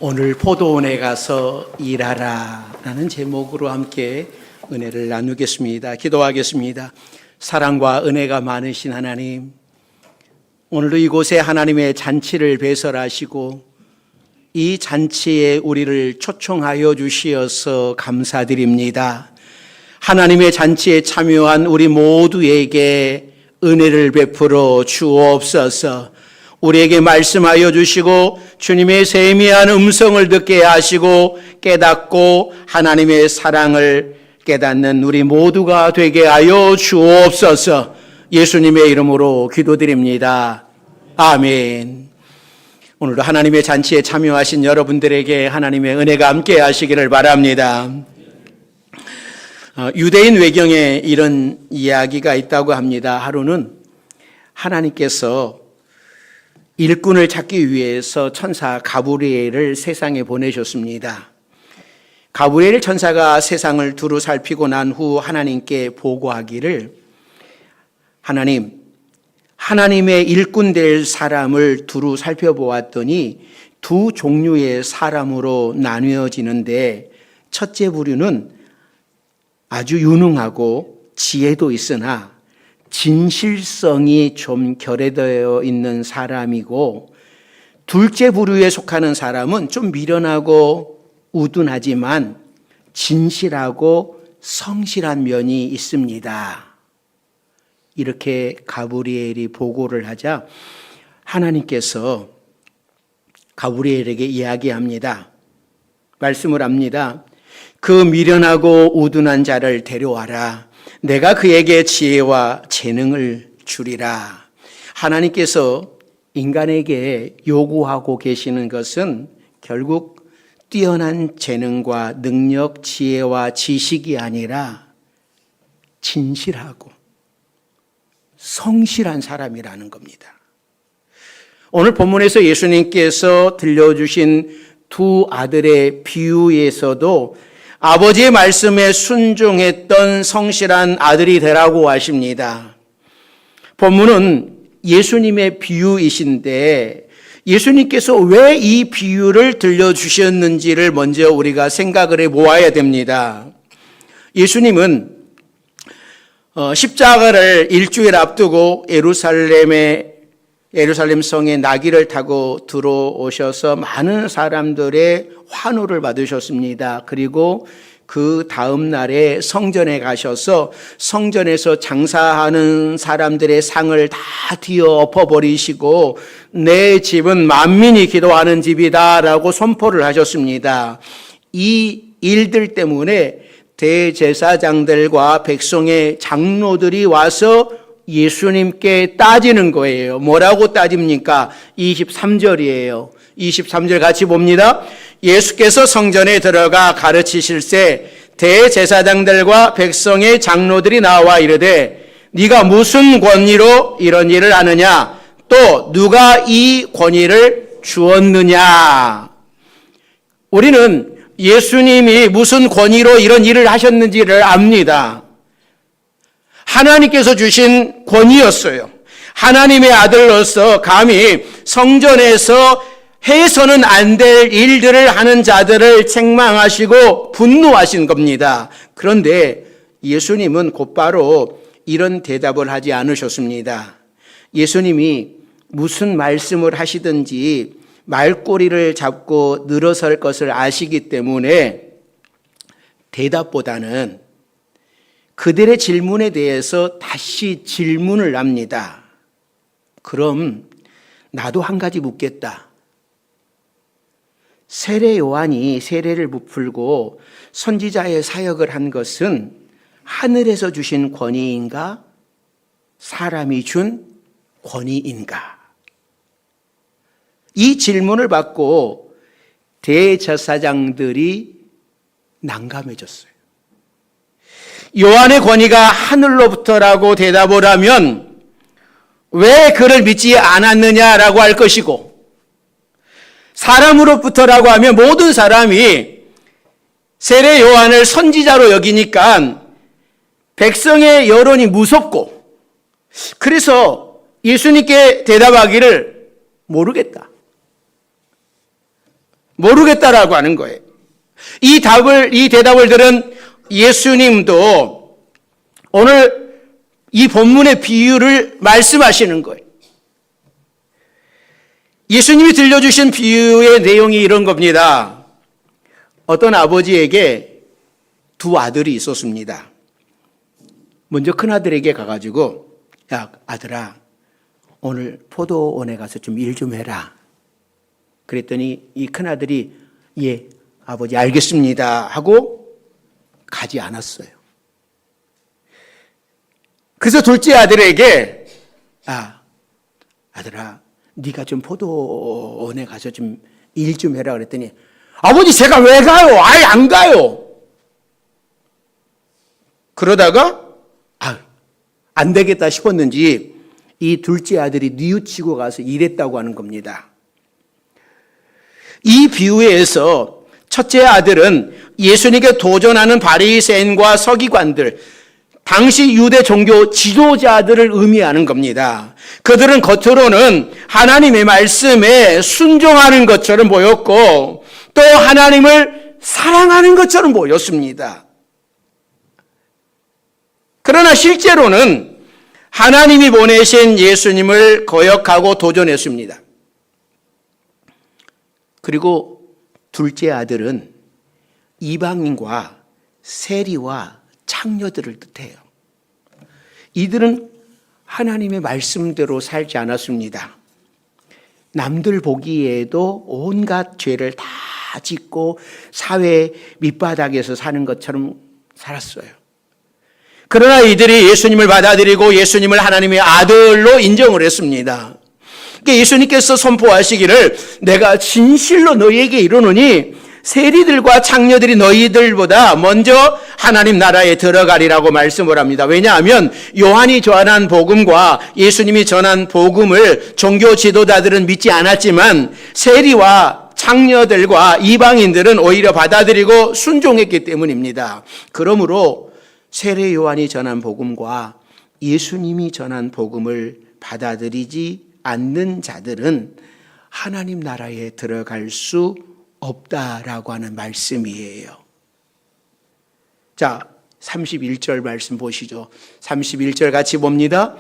오늘 포도원에 가서 일하라 라는 제목으로 함께 은혜를 나누겠습니다. 기도하겠습니다. 사랑과 은혜가 많으신 하나님, 오늘도 이곳에 하나님의 잔치를 배설하시고 이 잔치에 우리를 초청하여 주시어서 감사드립니다. 하나님의 잔치에 참여한 우리 모두에게 은혜를 베풀어 주옵소서. 우리에게 말씀하여 주시고 주님의 세미한 음성을 듣게 하시고 깨닫고 하나님의 사랑을 깨닫는 우리 모두가 되게 하여 주옵소서. 예수님의 이름으로 기도드립니다. 아멘. 오늘도 하나님의 잔치에 참여하신 여러분들에게 하나님의 은혜가 함께 하시기를 바랍니다. 유대인 외경에 이런 이야기가 있다고 합니다. 하루는 하나님께서 일꾼을 찾기 위해서 천사 가브리엘을 세상에 보내셨습니다. 가브리엘 천사가 세상을 두루 살피고 난 후 하나님께 보고하기를, 하나님의 일꾼 될 사람을 두루 살펴보았더니 두 종류의 사람으로 나뉘어지는데, 첫째 부류는 아주 유능하고 지혜도 있으나 진실성이 좀 결여되어 있는 사람이고, 둘째 부류에 속하는 사람은 좀 미련하고 우둔하지만 진실하고 성실한 면이 있습니다. 이렇게 가브리엘이 보고를 하자 하나님께서 가브리엘에게 이야기합니다. 말씀을 합니다. 그 미련하고 우둔한 자를 데려와라. 내가 그에게 지혜와 재능을 주리라. 하나님께서 인간에게 요구하고 계시는 것은 결국 뛰어난 재능과 능력, 지혜와 지식이 아니라 진실하고 성실한 사람이라는 겁니다. 오늘 본문에서 예수님께서 들려주신 두 아들의 비유에서도 아버지의 말씀에 순종했던 성실한 아들이 되라고 하십니다. 본문은 예수님의 비유이신데 예수님께서 왜 이 비유를 들려주셨는지를 먼저 우리가 생각을 해보아야 됩니다. 예수님은 십자가를 일주일 앞두고 예루살렘 성에 나귀를 타고 들어오셔서 많은 사람들의 환호를 받으셨습니다. 그리고 그 다음 날에 성전에 가셔서 성전에서 장사하는 사람들의 상을 다 뒤엎어버리시고 내 집은 만민이 기도하는 집이다라고 선포를 하셨습니다. 이 일들 때문에 대제사장들과 백성의 장로들이 와서 예수님께 따지는 거예요. 뭐라고 따집니까? 23절이에요. 23절 같이 봅니다. 예수께서 성전에 들어가 가르치실새 대제사장들과 백성의 장로들이 나와 이르되 네가 무슨 권위로 이런 일을 하느냐? 또 누가 이 권위를 주었느냐? 우리는 예수님이 무슨 권위로 이런 일을 하셨는지를 압니다. 하나님께서 주신 권위였어요. 하나님의 아들로서 감히 성전에서 해서는 안 될 일들을 하는 자들을 책망하시고 분노하신 겁니다. 그런데 예수님은 곧바로 이런 대답을 하지 않으셨습니다. 예수님이 무슨 말씀을 하시든지 말꼬리를 잡고 늘어설 것을 아시기 때문에 대답보다는 그들의 질문에 대해서 다시 질문을 합니다. 그럼 나도 한 가지 묻겠다. 세례 요한이 세례를 부풀고 선지자의 사역을 한 것은 하늘에서 주신 권위인가? 사람이 준 권위인가? 이 질문을 받고 대제사장들이 난감해졌어요. 요한의 권위가 하늘로부터라고 대답을 하면 왜 그를 믿지 않았느냐라고 할 것이고, 사람으로부터라고 하면 모든 사람이 세례 요한을 선지자로 여기니까 백성의 여론이 무섭고, 그래서 예수님께 대답하기를 모르겠다. 모르겠다라고 하는 거예요. 이 대답을 들은 예수님도 오늘 이 본문의 비유를 말씀하시는 거예요. 예수님이 들려주신 비유의 내용이 이런 겁니다. 어떤 아버지에게 두 아들이 있었습니다. 먼저 큰아들에게 가가지고, 야, 아들아, 오늘 포도원에 가서 좀 일 좀 해라. 그랬더니 이 큰아들이, 예, 아버지 알겠습니다 하고 가지 않았어요. 그래서 둘째 아들에게, 아들아, 네가 좀 포도원에 가서 좀 일 좀 해라 그랬더니, 아버지 제가 왜 가요? 아예 안 가요. 그러다가 안 되겠다 싶었는지 이 둘째 아들이 뉘우치고 가서 일했다고 하는 겁니다. 이 비유에서 첫째 아들은 예수님께 도전하는 바리새인과 서기관들, 당시 유대 종교 지도자들을 의미하는 겁니다. 그들은 겉으로는 하나님의 말씀에 순종하는 것처럼 보였고 또 하나님을 사랑하는 것처럼 보였습니다. 그러나 실제로는 하나님이 보내신 예수님을 거역하고 도전했습니다. 그리고 둘째 아들은 이방인과 세리와 창녀들을 뜻해요. 이들은 하나님의 말씀대로 살지 않았습니다. 남들 보기에도 온갖 죄를 다 짓고 사회 밑바닥에서 사는 것처럼 살았어요. 그러나 이들이 예수님을 받아들이고 예수님을 하나님의 아들로 인정을 했습니다. 그러니까 예수님께서 선포하시기를 내가 진실로 너희에게 이르노니 세리들과 창녀들이 너희들보다 먼저 하나님 나라에 들어가리라고 말씀을 합니다. 왜냐하면 요한이 전한 복음과 예수님이 전한 복음을 종교 지도자들은 믿지 않았지만 세리와 창녀들과 이방인들은 오히려 받아들이고 순종했기 때문입니다. 그러므로 세례 요한이 전한 복음과 예수님이 전한 복음을 받아들이지 않는 자들은 하나님 나라에 들어갈 수 없다라고 하는 말씀이에요. 자, 31절 말씀 보시죠. 31절 같이 봅니다.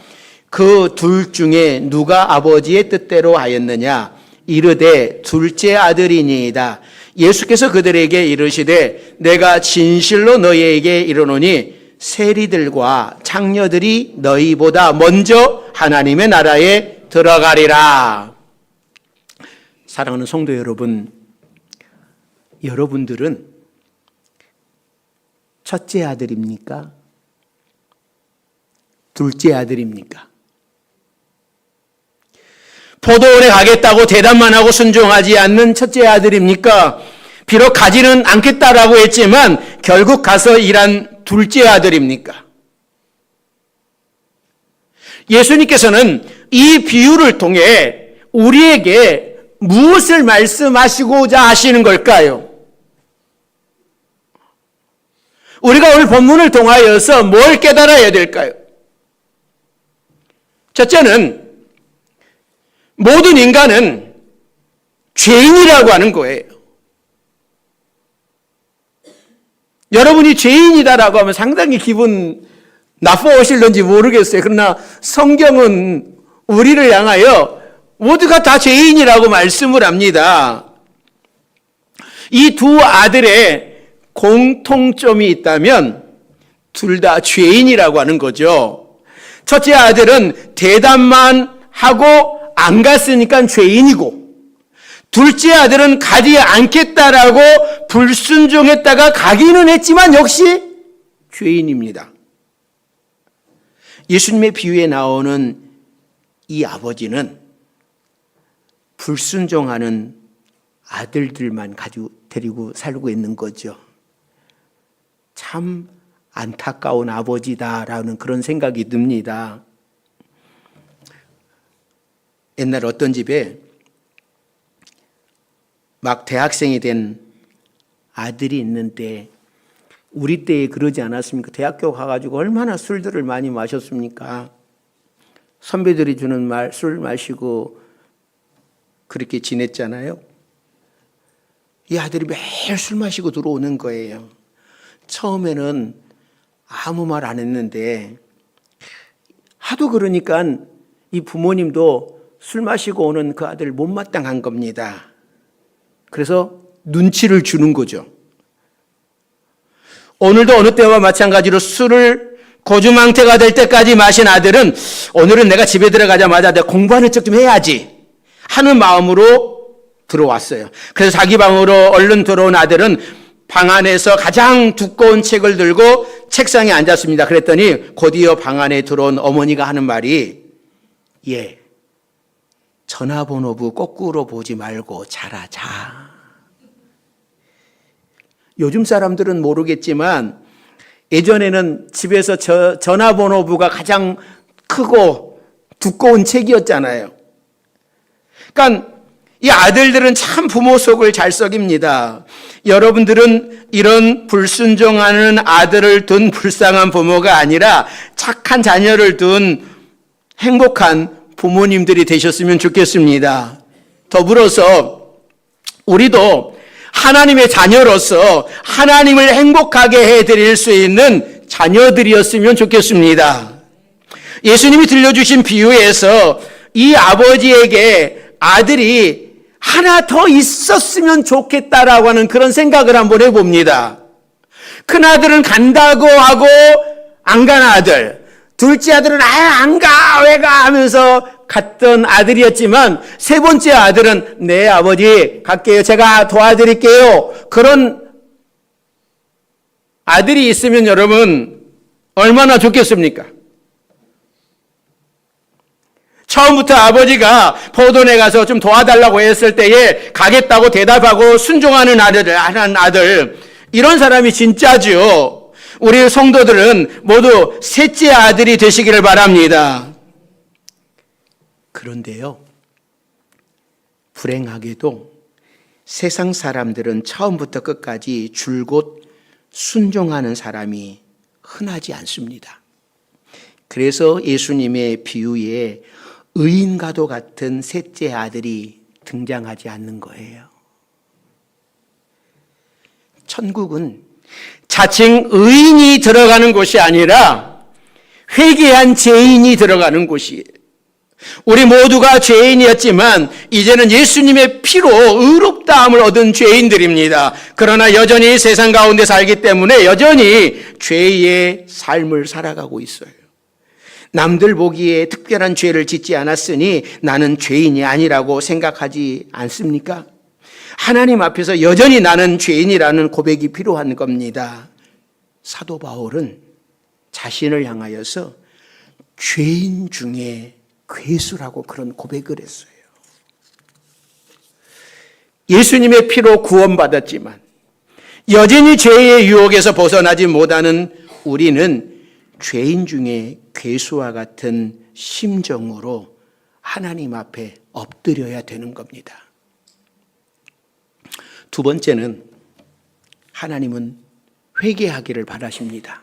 그 둘 중에 누가 아버지의 뜻대로 하였느냐? 이르되 둘째 아들이니이다. 예수께서 그들에게 이르시되 내가 진실로 너희에게 이르노니 세리들과 창녀들이 너희보다 먼저 하나님의 나라에 들어가리라. 사랑하는 성도 여러분, 여러분들은 첫째 아들입니까? 둘째 아들입니까? 포도원에 가겠다고 대답만 하고 순종하지 않는 첫째 아들입니까? 비록 가지는 않겠다라고 했지만 결국 가서 일한 둘째 아들입니까? 예수님께서는 이 비유를 통해 우리에게 무엇을 말씀하시고자 하시는 걸까요? 우리가 오늘 본문을 통하여서 뭘 깨달아야 될까요? 첫째는 모든 인간은 죄인이라고 하는 거예요. 여러분이 죄인이다라고 하면 상당히 기분 나빠하실런지 모르겠어요. 그러나 성경은 우리를 향하여 모두가 다 죄인이라고 말씀을 합니다. 이 두 아들의 공통점이 있다면 둘 다 죄인이라고 하는 거죠. 첫째 아들은 대답만 하고 안 갔으니까 죄인이고, 둘째 아들은 가지 않겠다라고 불순종했다가 가기는 했지만 역시 죄인입니다. 예수님의 비유에 나오는 이 아버지는 불순종하는 아들들만 가지고 데리고 살고 있는 거죠. 참 안타까운 아버지다라는 그런 생각이 듭니다. 옛날 어떤 집에 막 대학생이 된 아들이 있는데, 우리 때에 그러지 않았습니까? 대학교 가가지고 얼마나 술들을 많이 마셨습니까? 선배들이 주는 술 마시고 그렇게 지냈잖아요. 이 아들이 매일 술 마시고 들어오는 거예요. 처음에는 아무 말 안 했는데 하도 그러니까 이 부모님도 술 마시고 오는 그 아들 못마땅한 겁니다. 그래서 눈치를 주는 거죠. 오늘도 어느 때와 마찬가지로 술을 고주망태가 될 때까지 마신 아들은 오늘은 내가 집에 들어가자마자 내가 공부하는 척 좀 해야지 하는 마음으로 들어왔어요. 그래서 자기 방으로 얼른 들어온 아들은 방 안에서 가장 두꺼운 책을 들고 책상에 앉았습니다. 그랬더니 곧이어 방 안에 들어온 어머니가 하는 말이 전화번호부 거꾸로 보지 말고 잘하자. 요즘 사람들은 모르겠지만 예전에는 집에서 전화번호부가 가장 크고 두꺼운 책이었잖아요. 그러니까 이 아들들은 참 부모 속을 잘 썩입니다. 여러분들은 이런 불순종하는 아들을 둔 불쌍한 부모가 아니라 착한 자녀를 둔 행복한 부모님들이 되셨으면 좋겠습니다. 더불어서 우리도 하나님의 자녀로서 하나님을 행복하게 해드릴 수 있는 자녀들이었으면 좋겠습니다. 예수님이 들려주신 비유에서 이 아버지에게 아들이 하나 더 있었으면 좋겠다라고 하는 그런 생각을 한번 해봅니다. 큰 아들은 간다고 하고 안 간 아들, 둘째 아들은 안 가, 왜 가 하면서 갔던 아들이었지만 세 번째 아들은 네 아버지 갈게요, 제가 도와드릴게요. 그런 아들이 있으면 여러분 얼마나 좋겠습니까? 처음부터 아버지가 포도원에 가서 좀 도와달라고 했을 때에 가겠다고 대답하고 순종하는 아들, 이런 사람이 진짜죠. 우리 성도들은 모두 셋째 아들이 되시기를 바랍니다. 그런데요, 불행하게도 세상 사람들은 처음부터 끝까지 줄곧 순종하는 사람이 흔하지 않습니다. 그래서 예수님의 비유에 의인과도 같은 셋째 아들이 등장하지 않는 거예요. 천국은 자칭 의인이 들어가는 곳이 아니라 회개한 죄인이 들어가는 곳이에요. 우리 모두가 죄인이었지만 이제는 예수님의 피로 의롭다함을 얻은 죄인들입니다. 그러나 여전히 세상 가운데 살기 때문에 여전히 죄의 삶을 살아가고 있어요. 남들 보기에 특별한 죄를 짓지 않았으니 나는 죄인이 아니라고 생각하지 않습니까? 하나님 앞에서 여전히 나는 죄인이라는 고백이 필요한 겁니다. 사도 바울은 자신을 향하여서 죄인 중에 괴수라고 그런 고백을 했어요. 예수님의 피로 구원받았지만 여전히 죄의 유혹에서 벗어나지 못하는 우리는 죄인 중에 괴수와 같은 심정으로 하나님 앞에 엎드려야 되는 겁니다. 두 번째는 하나님은 회개하기를 바라십니다.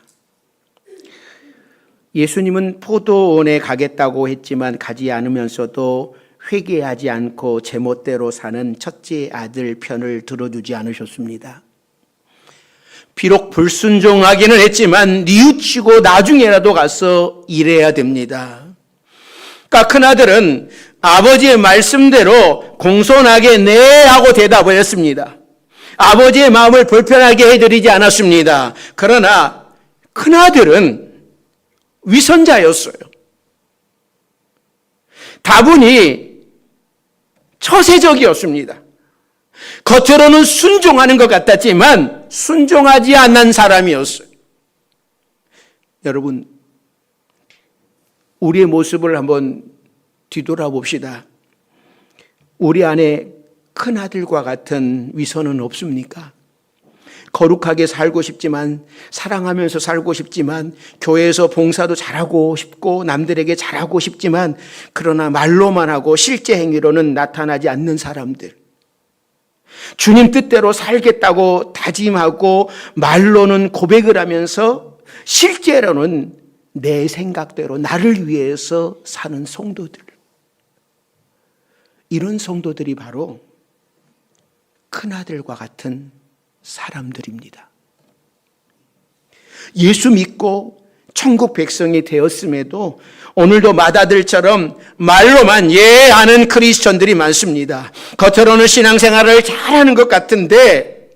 예수님은 포도원에 가겠다고 했지만 가지 않으면서도 회개하지 않고 제멋대로 사는 첫째 아들 편을 들어주지 않으셨습니다. 비록 불순종하기는 했지만 뉘우치고 나중에라도 가서 일해야 됩니다. 그러니까 큰아들은 아버지의 말씀대로 공손하게 네 하고 대답을 했습니다. 아버지의 마음을 불편하게 해드리지 않았습니다. 그러나 큰아들은 위선자였어요. 다분히 처세적이었습니다. 겉으로는 순종하는 것 같았지만 순종하지 않는 사람이었어요. 여러분, 우리의 모습을 한번 뒤돌아봅시다. 우리 안에 큰아들과 같은 위선은 없습니까? 거룩하게 살고 싶지만, 사랑하면서 살고 싶지만, 교회에서 봉사도 잘하고 싶고 남들에게 잘하고 싶지만, 그러나 말로만 하고 실제 행위로는 나타나지 않는 사람들, 주님 뜻대로 살겠다고 다짐하고 말로는 고백을 하면서 실제로는 내 생각대로 나를 위해서 사는 성도들, 이런 성도들이 바로 큰아들과 같은 사람들입니다. 예수 믿고 천국 백성이 되었음에도 오늘도 맏아들처럼 말로만 하는 크리스천들이 많습니다. 겉으로는 신앙생활을 잘하는 것 같은데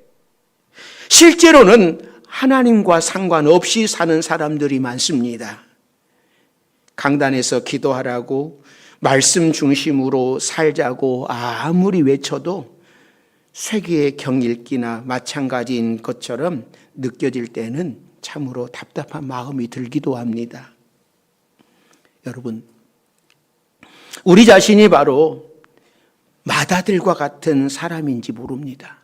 실제로는 하나님과 상관없이 사는 사람들이 많습니다. 강단에서 기도하라고 말씀 중심으로 살자고 아무리 외쳐도 쇠기의 경읽기나 마찬가지인 것처럼 느껴질 때는 참으로 답답한 마음이 들기도 합니다. 여러분, 우리 자신이 바로 맏아들과 같은 사람인지 모릅니다.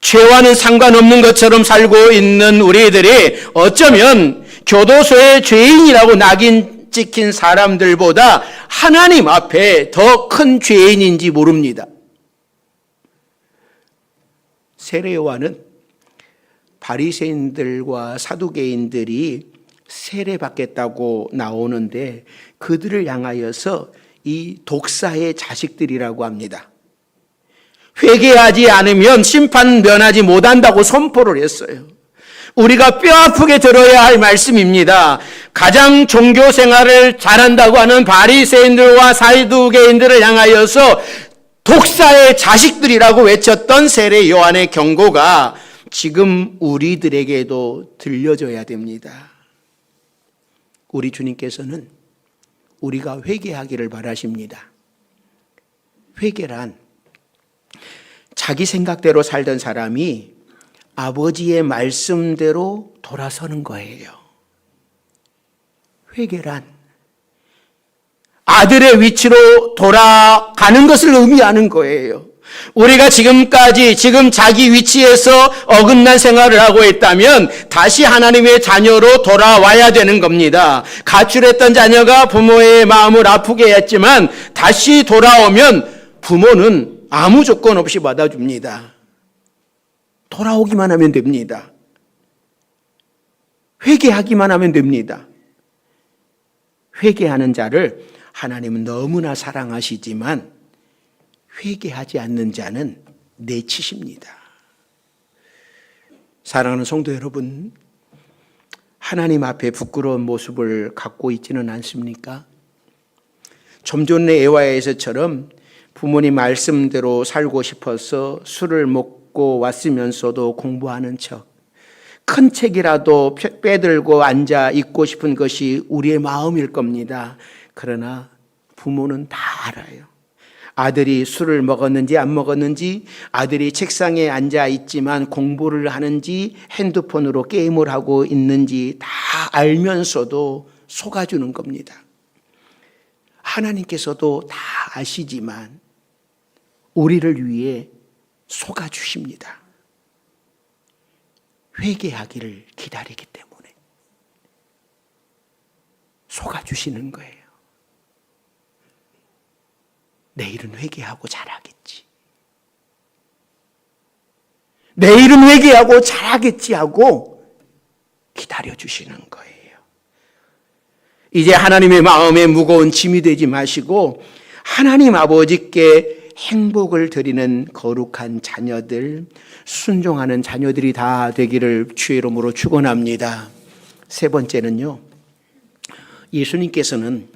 죄와는 상관없는 것처럼 살고 있는 우리들이 어쩌면 교도소의 죄인이라고 낙인 찍힌 사람들보다 하나님 앞에 더 큰 죄인인지 모릅니다. 세례 요한은 바리새인들과 사두개인들이 세례받겠다고 나오는데 그들을 향하여서 이 독사의 자식들이라고 합니다. 회개하지 않으면 심판 면하지 못한다고 선포를 했어요. 우리가 뼈아프게 들어야 할 말씀입니다. 가장 종교 생활을 잘한다고 하는 바리새인들과 사두개인들을 향하여서 독사의 자식들이라고 외쳤던 세례 요한의 경고가 지금 우리들에게도 들려줘야 됩니다. 우리 주님께서는 우리가 회개하기를 바라십니다. 회개란 자기 생각대로 살던 사람이 아버지의 말씀대로 돌아서는 거예요. 회개란 아들의 위치로 돌아가는 것을 의미하는 거예요. 우리가 지금 자기 위치에서 어긋난 생활을 하고 있다면 다시 하나님의 자녀로 돌아와야 되는 겁니다. 가출했던 자녀가 부모의 마음을 아프게 했지만 다시 돌아오면 부모는 아무 조건 없이 받아줍니다. 돌아오기만 하면 됩니다. 회개하기만 하면 됩니다. 회개하는 자를 하나님은 너무나 사랑하시지만 회개하지 않는 자는 내치십니다. 사랑하는 성도 여러분, 하나님 앞에 부끄러운 모습을 갖고 있지는 않습니까? 좀 전에 에와에서처럼 부모님 말씀대로 살고 싶어서 술을 먹고 왔으면서도 공부하는 척, 큰 책이라도 빼들고 앉아 읽고 싶은 것이 우리의 마음일 겁니다. 그러나 부모는 다 알아요. 아들이 술을 먹었는지 안 먹었는지, 아들이 책상에 앉아 있지만 공부를 하는지 핸드폰으로 게임을 하고 있는지 다 알면서도 속아주는 겁니다. 하나님께서도 다 아시지만 우리를 위해 속아주십니다. 회개하기를 기다리기 때문에 속아주시는 거예요. 내일은 회개하고 잘하겠지. 내일은 회개하고 잘하겠지 하고 기다려주시는 거예요. 이제 하나님의 마음에 무거운 짐이 되지 마시고 하나님 아버지께 행복을 드리는 거룩한 자녀들, 순종하는 자녀들이 다 되기를 주의 이름으로 축원합니다. 세 번째는요, 예수님께서는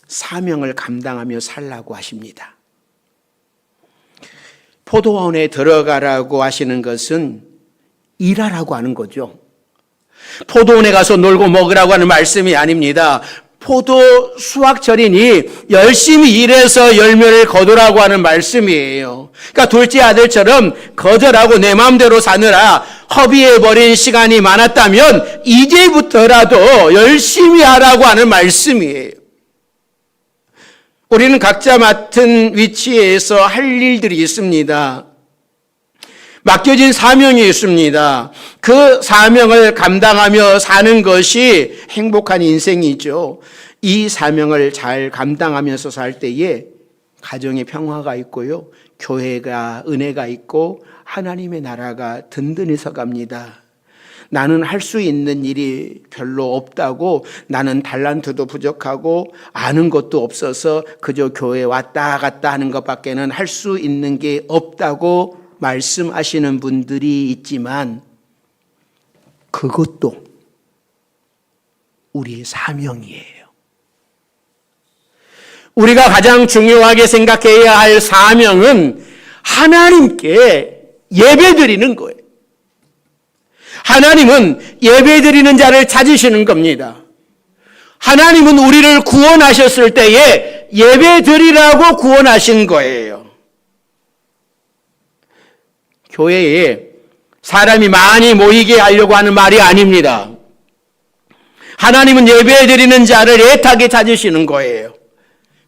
사명을 감당하며 살라고 하십니다. 포도원에 들어가라고 하시는 것은 일하라고 하는 거죠. 포도원에 가서 놀고 먹으라고 하는 말씀이 아닙니다. 포도 수확철이니 열심히 일해서 열매를 거두라고 하는 말씀이에요. 그러니까 둘째 아들처럼 거절하고 내 마음대로 사느라 허비해버린 시간이 많았다면 이제부터라도 열심히 하라고 하는 말씀이에요. 우리는 각자 맡은 위치에서 할 일들이 있습니다. 맡겨진 사명이 있습니다. 그 사명을 감당하며 사는 것이 행복한 인생이죠. 이 사명을 잘 감당하면서 살 때에 가정에 평화가 있고요, 교회가 은혜가 있고 하나님의 나라가 든든히 서갑니다. 나는 할 수 있는 일이 별로 없다고, 나는 달란트도 부족하고 아는 것도 없어서 그저 교회 왔다 갔다 하는 것밖에는 할 수 있는 게 없다고 말씀하시는 분들이 있지만 그것도 우리의 사명이에요. 우리가 가장 중요하게 생각해야 할 사명은 하나님께 예배드리는 거예요. 하나님은 예배드리는 자를 찾으시는 겁니다. 하나님은 우리를 구원하셨을 때에 예배드리라고 구원하신 거예요. 교회에 사람이 많이 모이게 하려고 하는 말이 아닙니다. 하나님은 예배드리는 자를 애타게 찾으시는 거예요.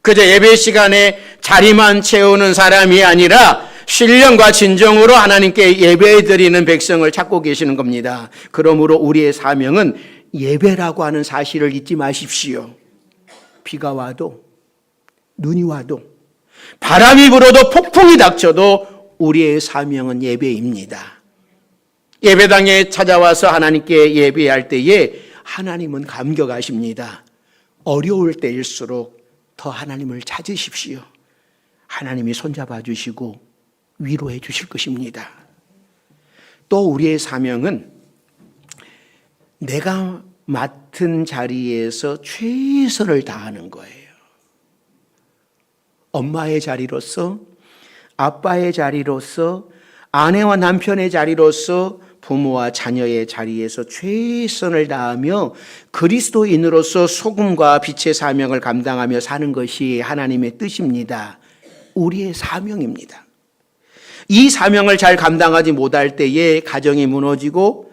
그저 예배 시간에 자리만 채우는 사람이 아니라 신령과 진정으로 하나님께 예배드리는 백성을 찾고 계시는 겁니다. 그러므로 우리의 사명은 예배라고 하는 사실을 잊지 마십시오. 비가 와도 눈이 와도 바람이 불어도 폭풍이 닥쳐도 우리의 사명은 예배입니다. 예배당에 찾아와서 하나님께 예배할 때에 하나님은 감격하십니다. 어려울 때일수록 더 하나님을 찾으십시오. 하나님이 손잡아 주시고 위로해 주실 것입니다. 또 우리의 사명은 내가 맡은 자리에서 최선을 다하는 거예요. 엄마의 자리로서, 아빠의 자리로서, 아내와 남편의 자리로서, 부모와 자녀의 자리에서 최선을 다하며 그리스도인으로서 소금과 빛의 사명을 감당하며 사는 것이 하나님의 뜻입니다. 우리의 사명입니다. 이 사명을 잘 감당하지 못할 때에 가정이 무너지고,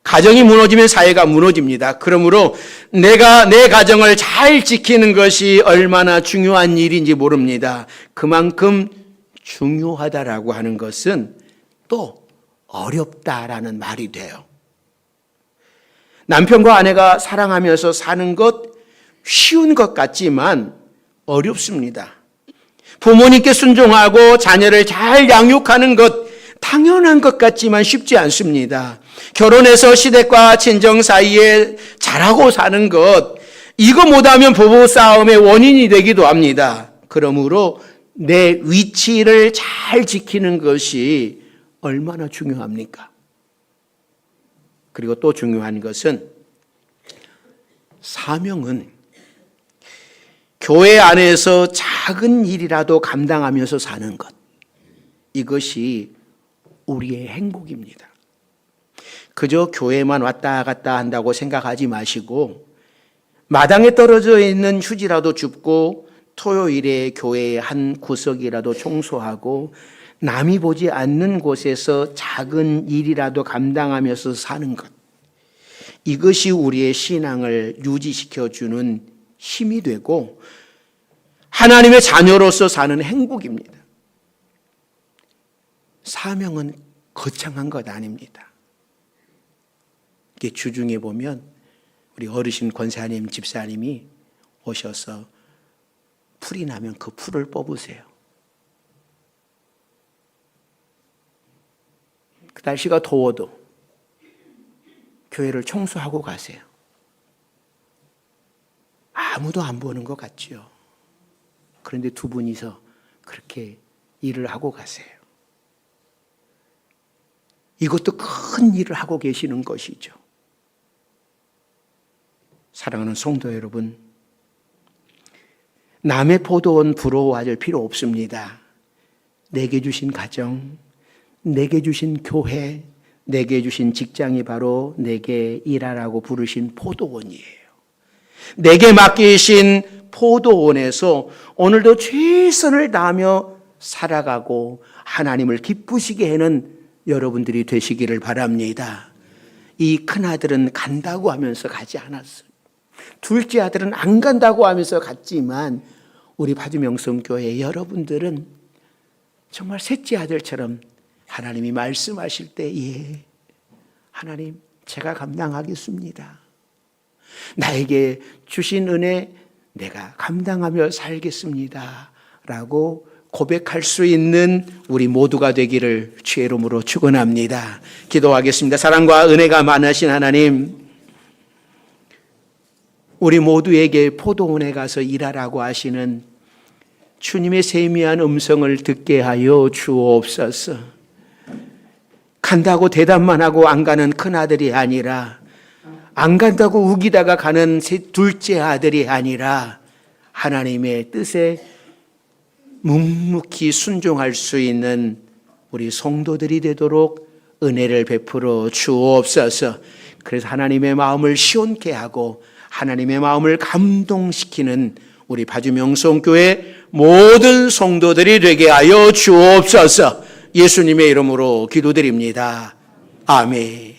가정이 무너지면 사회가 무너집니다. 그러므로 내가 내 가정을 잘 지키는 것이 얼마나 중요한 일인지 모릅니다. 그만큼 중요하다라고 하는 것은 또 어렵다라는 말이 돼요. 남편과 아내가 사랑하면서 사는 것 쉬운 것 같지만 어렵습니다. 부모님께 순종하고 자녀를 잘 양육하는 것 당연한 것 같지만 쉽지 않습니다. 결혼해서 시댁과 친정 사이에 잘하고 사는 것, 이거 못하면 부부싸움의 원인이 되기도 합니다. 그러므로 내 위치를 잘 지키는 것이 얼마나 중요합니까? 그리고 또 중요한 것은 사명은 교회 안에서 작은 일이라도 감당하면서 사는 것, 이것이 우리의 행복입니다. 그저 교회만 왔다 갔다 한다고 생각하지 마시고 마당에 떨어져 있는 휴지라도 줍고 토요일에 교회의 한 구석이라도 청소하고 남이 보지 않는 곳에서 작은 일이라도 감당하면서 사는 것, 이것이 우리의 신앙을 유지시켜주는 힘이 되고 하나님의 자녀로서 사는 행복입니다. 사명은 거창한 것 아닙니다. 주중에 보면 우리 어르신 권사님, 집사님이 오셔서 풀이 나면 그 풀을 뽑으세요. 그 날씨가 더워도 교회를 청소하고 가세요. 아무도 안 보는 것 같죠. 그런데 두 분이서 그렇게 일을 하고 가세요. 이것도 큰 일을 하고 계시는 것이죠. 사랑하는 성도 여러분, 남의 포도원 부러워할 필요 없습니다. 내게 주신 가정, 내게 주신 교회, 내게 주신 직장이 바로 내게 일하라고 부르신 포도원이에요. 내게 맡기신 포도원에서 오늘도 최선을 다하며 살아가고 하나님을 기쁘시게 하는 여러분들이 되시기를 바랍니다. 이 큰아들은 간다고 하면서 가지 않았어요. 둘째 아들은 안 간다고 하면서 갔지만 우리 파주명성교회 여러분들은 정말 셋째 아들처럼 하나님이 말씀하실 때, 예, 하나님 제가 감당하겠습니다. 나에게 주신 은혜 내가 감당하며 살겠습니다 라고 고백할 수 있는 우리 모두가 되기를 주의 이름으로 축원합니다. 기도하겠습니다. 사랑과 은혜가 많으신 하나님, 우리 모두에게 포도원에 가서 일하라고 하시는 주님의 세미한 음성을 듣게 하여 주옵소서. 간다고 대답만 하고 안 가는 큰아들이 아니라, 안 간다고 우기다가 가는 둘째 아들이 아니라 하나님의 뜻에 묵묵히 순종할 수 있는 우리 성도들이 되도록 은혜를 베풀어 주옵소서. 그래서 하나님의 마음을 시원케 하고 하나님의 마음을 감동시키는 우리 파주명성교회 모든 성도들이 되게 하여 주옵소서. 예수님의 이름으로 기도드립니다. 아멘.